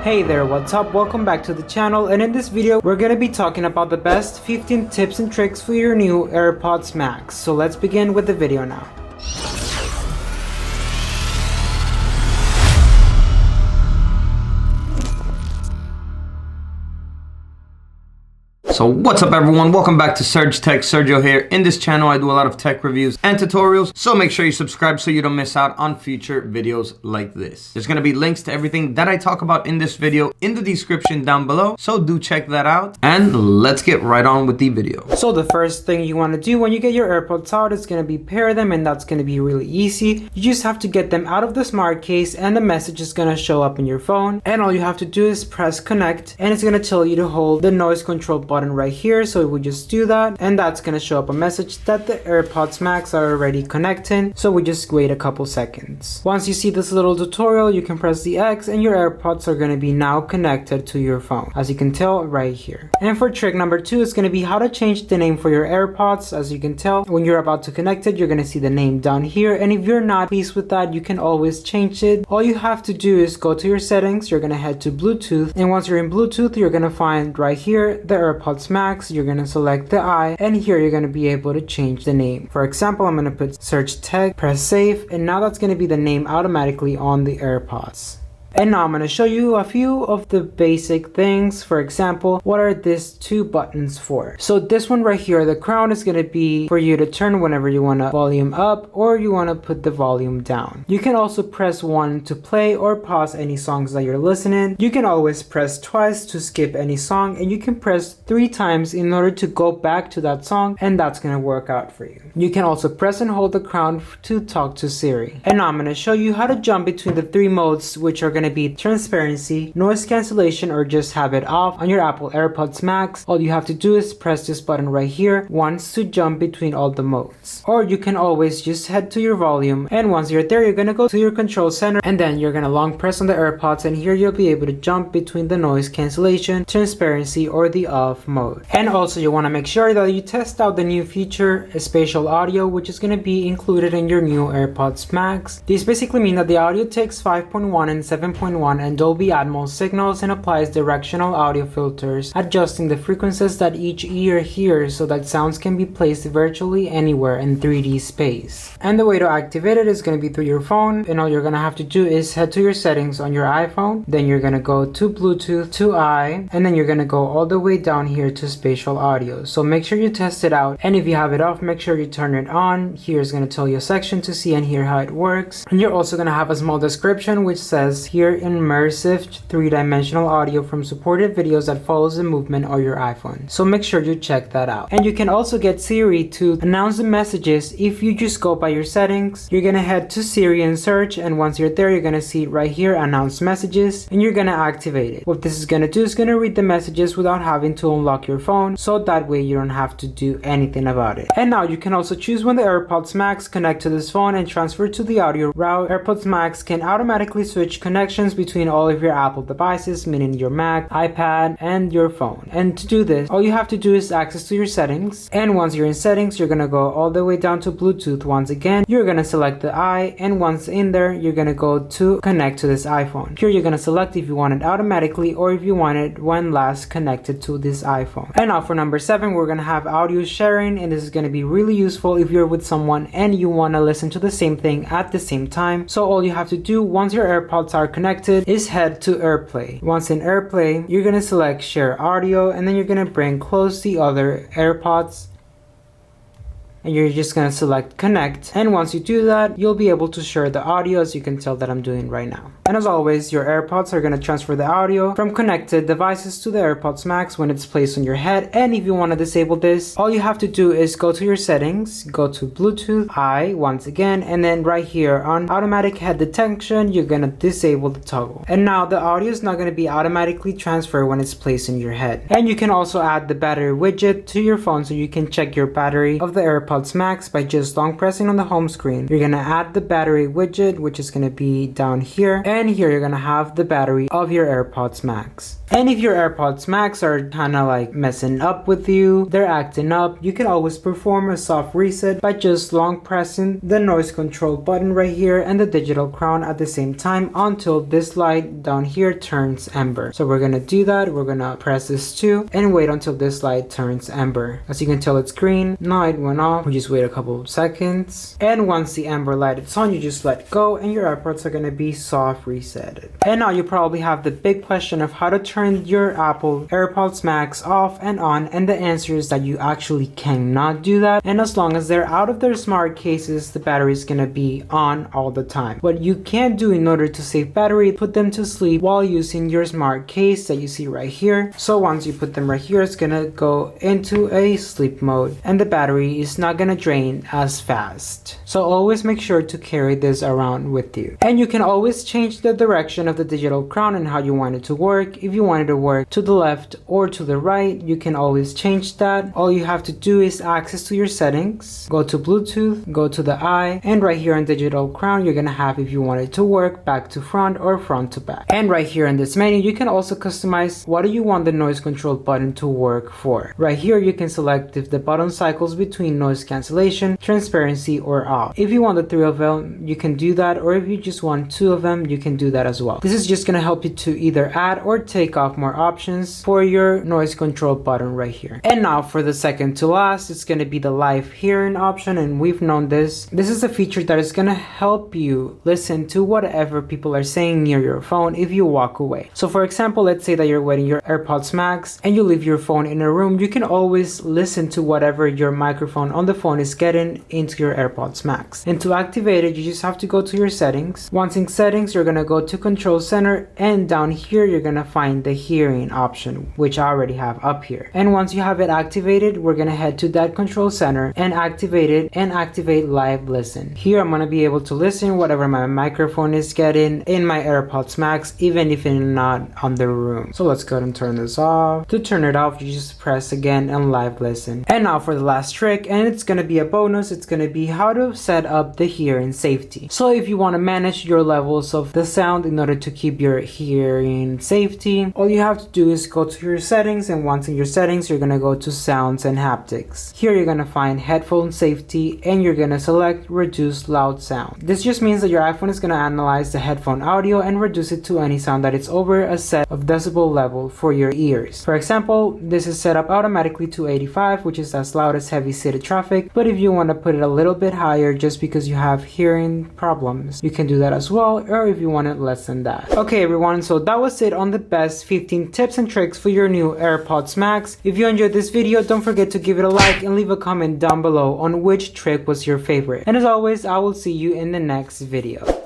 Hey there, what's up? Welcome back to the channel, and in this video we're going to be talking about the best 15 tips and tricks for your new AirPods Max. So let's begin with the video now. So what's up everyone, welcome back to Serg-Tech, Sergio here. In this channel I do a lot of tech reviews and tutorials, so make sure you subscribe so you don't miss out on future videos like this. There's going to be links to everything that I talk about in this video in the description down below, so do check that out. And let's get right on with the video. So the first thing you want to do when you get your AirPods out is going to be pair them, and that's going to be really easy. You just have to get them out of the smart case and the message is going to show up in your phone, and all you have to do is press connect and it's going to tell you to hold the noise control button right here. So we just do that and that's going to show up a message that the AirPods Max are already connecting. So we just wait a couple seconds. Once you see this little tutorial, you can press the X and your AirPods are going to be now connected to your phone, as you can tell right here. And for trick number 2 is going to be how to change the name for your AirPods. As you can tell, when you're about to connect it, you're going to see the name down here, and if you're not pleased with that, you can always change it. All you have to do is go to your settings, you're going to head to Bluetooth, and once you're in Bluetooth, you're going to find right here the AirPods Max. You're going to select the I, and here you're going to be able to change the name. For example, I'm going to put Serg-Tech, press save, and now that's going to be the name automatically on the AirPods. And now I'm going to show you a few of the basic things. For example, what are these 2 buttons for? So this one right here, the crown, is going to be for you to turn whenever you want to volume up or you want to put the volume down. You can also press 1 to play or pause any songs that you're listening. You can always press twice to skip any song, and you can press 3 times in order to go back to that song, and that's going to work out for you. You can also press and hold the crown to talk to Siri. And now I'm going to show you how to jump between the 3 modes, which are going to be transparency, noise cancellation, or just have it off on your Apple AirPods Max. All you have to do is press this button right here once to jump between all the modes. Or you can always just head to your volume, and once you're there, you're gonna go to your control center, and then you're gonna long press on the AirPods, and here you'll be able to jump between the noise cancellation, transparency, or the off mode. And also you want to make sure that you test out the new feature, Spatial audio, which is going to be included in your new AirPods Max. These basically mean that the audio takes 5.1 and 7.1 and Dolby Atmos signals and applies directional audio filters, adjusting the frequencies that each ear hears so that sounds can be placed virtually anywhere in 3D space. And the way to activate it is going to be through your phone, and all you're going to have to do is head to your settings on your iPhone, then you're going to go to Bluetooth, to I, and then you're going to go all the way down here to Spatial audio. So make sure you test it out, and if you have it off, make sure you turn it on. Here's going to tell you a section to see and hear how it works, and you're also going to have a small description which says here, immersive 3-dimensional audio from supported videos that follows the movement of your iPhone. So make sure you check that out. And you can also get Siri to announce the messages. If you just go by your settings, you're gonna head to Siri and search, and once you're there, you're gonna see right here announce messages, and you're gonna activate it. What this is gonna do is gonna read the messages without having to unlock your phone, so that way you don't have to do anything about it. And now you can also choose when the AirPods Max connect to this phone and transfer to the audio route. AirPods Max can automatically switch connections between all of your Apple devices, meaning your Mac, iPad, and your phone. And to do this, all you have to do is access to your settings, and once you're in settings, you're gonna go all the way down to Bluetooth. Once again, you're gonna select the I, and once in there, you're gonna go to connect to this iPhone. Here you're gonna select if you want it automatically or if you want it when last connected to this iPhone. And now for number 7, we're gonna have audio sharing, and this is gonna be really useful if you're with someone and you wanna listen to the same thing at the same time. So all you have to do once your AirPods are connected is head to AirPlay. Once in AirPlay, you're gonna select share audio, and then you're gonna bring close the other AirPods, and you're just gonna select connect, and once you do that, you'll be able to share the audio, as you can tell that I'm doing right now. And as always, your AirPods are gonna transfer the audio from connected devices to the AirPods Max when it's placed on your head. And if you want to disable this, all you have to do is go to your settings, go to Bluetooth, I once again, and then right here on automatic head detection, you're gonna disable the toggle. And now the audio is not gonna be automatically transferred when it's placed in your head. And you can also add the battery widget to your phone so you can check your battery of the AirPods AirPods Max by just long pressing on the home screen. You're gonna add the battery widget, which is gonna be down here, and here you're gonna have the battery of your AirPods Max. And if your AirPods Max are kind of like messing up with you, they're acting up, you can always perform a soft reset by just long pressing the noise control button right here and the digital crown at the same time until this light down here turns amber. So we're gonna do that. We're gonna press this too and wait until this light turns amber. As you can tell, it's green. Now it went off. We just wait a couple of seconds. And once the amber light is on, you just let go and your AirPods are gonna be soft resetted. And now you probably have the big question of how to turn your Apple AirPods Max off and on, and the answer is that you actually cannot do that. And as long as they're out of their smart cases, the battery is gonna be on all the time. What you can do in order to save battery, put them to sleep while using your smart case that you see right here. So once you put them right here, it's gonna go into a sleep mode and the battery is not gonna drain as fast. So always make sure to carry this around with you. And you can always change the direction of the digital crown and how you want it to work. If you want it to work to the left or to the right, you can always change that. All you have to do is access to your settings, go to Bluetooth, go to the eye, and right here in digital crown you're gonna have if you want it to work back to front or front to back. And right here in this menu you can also customize what do you want the noise control button to work for. Right here you can select if the button cycles between noise cancellation, transparency, or off. If you want the 3 of them, you can do that, or if you just want 2 of them, you can do that as well. This is just gonna help you to either add or take off more options for your noise control button right here. And now for the second to last, it's going to be the live hearing option, and we've known this. This is a feature that is going to help you listen to whatever people are saying near your phone if you walk away. So for example, let's say that you're wearing your AirPods Max and you leave your phone in a room, you can always listen to whatever your microphone on the phone is getting into your AirPods Max. And to activate it, you just have to go to your settings. Once in settings, you're going to go to Control Center, and down here you're going to find the hearing option, which I already have up here. And once you have it activated, we're gonna head to that control center and activate it and activate live listen. Here I'm gonna be able to listen whatever my microphone is getting in my AirPods Max, even if it's not on the room. So let's go ahead and turn this off. To turn it off, you just press again and live listen. And now for the last trick, and it's gonna be a bonus, it's gonna be how to set up the hearing safety. So if you want to manage your levels of the sound in order to keep your hearing safety, all you have to do is go to your settings, and once in your settings you're gonna go to sounds and haptics. Here you're gonna find headphone safety and you're gonna select reduce loud sound. This just means that your iPhone is gonna analyze the headphone audio and reduce it to any sound that is over a set of decibel level for your ears. For example, this is set up automatically to 85, which is as loud as heavy city traffic, but if you want to put it a little bit higher just because you have hearing problems, you can do that as well, or if you want it less than that. Okay everyone, so that was it on the best 15 tips and tricks for your new AirPods Max. If you enjoyed this video, don't forget to give it a like and leave a comment down below on which trick was your favorite. And as always, I will see you in the next video.